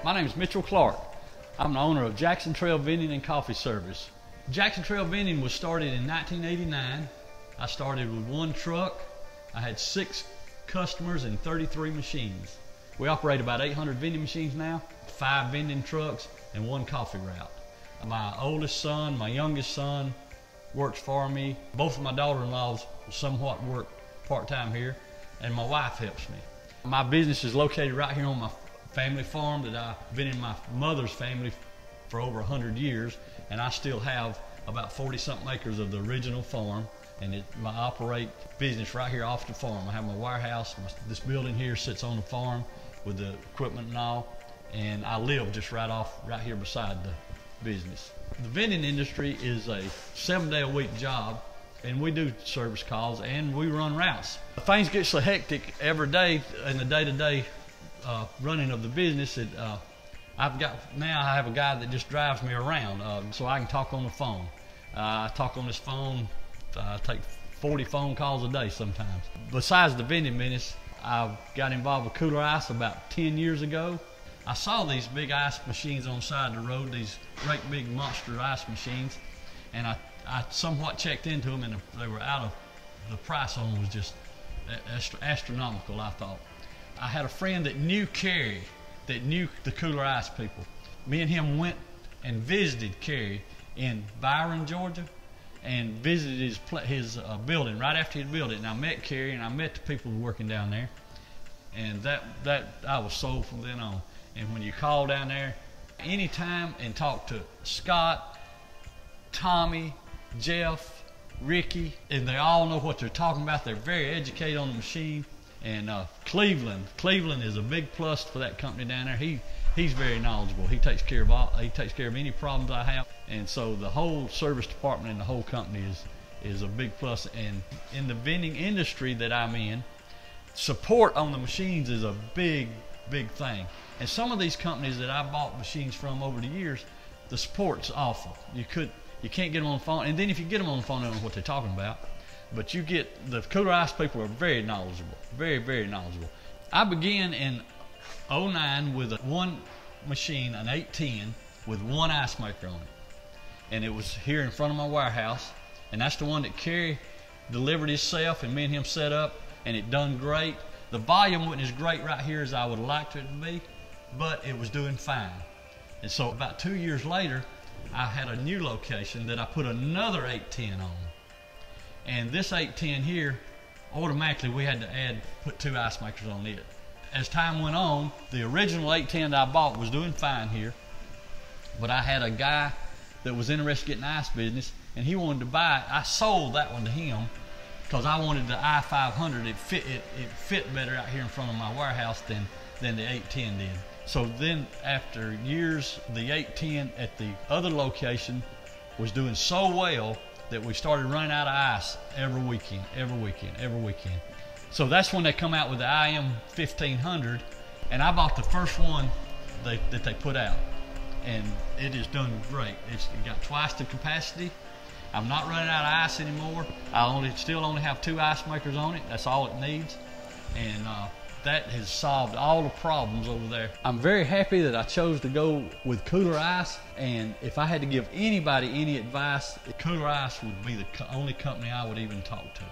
My name is Mitchell Clark. I'm the owner of Jackson Trail Vending and Coffee Service. Jackson Trail Vending was started in 1989. I started with one truck. I had 6 customers and 33 machines. We operate about 800 vending machines now, 5 vending trucks, and 1 coffee route. My oldest son, my youngest son works for me. Both of my daughter-in-laws somewhat work part-time here, and my wife helps me. My business is located right here on my family farm that I've been in my mother's family for over 100 years, and I still have about 40-something acres of the original farm, and I operate business right here off the farm. I have my warehouse. This building here sits on the farm with the equipment and all, and I live just right here beside the business. The vending industry is a 7-day-a-week job, and we do service calls and we run routes. Things get so hectic every day in the day-to-day running of the business that I have a guy that just drives me around so I can talk on the phone. I talk on this phone, take 40 phone calls a day sometimes. Besides the vending business, I got involved with Kooler Ice about 10 years ago. I saw these big ice machines on the side of the road, these great big monster ice machines, and I somewhat checked into them, and they were out of, the price on them was just astronomical, I thought. I had a friend that knew Kerry, that knew the Kooler Ice people. Me and him went and visited Kerry in Byron, Georgia, and visited his building right after he'd built it. And I met Kerry, and I met the people working down there, and that I was sold from then on. And when you call down there anytime and talk to Scott, Tommy, Jeff, Ricky, and they all know what they're talking about. They're very educated on the machine. And Cleveland is a big plus for that company down there. He's very knowledgeable. He takes care of any problems I have. And so the whole service department and the whole company is a big plus. And in the vending industry that I'm in, support on the machines is a big thing. And some of these companies that I bought machines from over the years, the support's awful. You can't get them on the phone, and then if you get them on the phone, they don't know what they're talking about. But you get, the Kooler Ice people are very knowledgeable, very knowledgeable. I began in '09 with one machine, an 810, with 1 ice maker on it. And it was here in front of my warehouse, and that's the one that Kerry delivered himself, and me and him set up, and it done great. The volume wasn't as great right here as I would have liked it to be, but it was doing fine. And so about 2 years later, I had a new location that I put another 810 on. And this 810 here, automatically we had to put 2 ice makers on it. As time went on, the original 810 that I bought was doing fine here, but I had a guy that was interested in getting the ice business, and he wanted to buy it. I sold that one to him because I wanted the i500. It fit better out here in front of my warehouse than the 810 did. So then after years, the 810 at the other location was doing so well that we started running out of ice every weekend. So that's when they come out with the IM 1500, and I bought the first one that they put out, and it has done great. It's got twice the capacity. I'm not running out of ice anymore. I still only have 2 ice makers on it. That's all it needs, and that has solved all the problems over there. I'm very happy that I chose to go with Kooler Ice, and if I had to give anybody any advice, Kooler Ice would be the only company I would even talk to.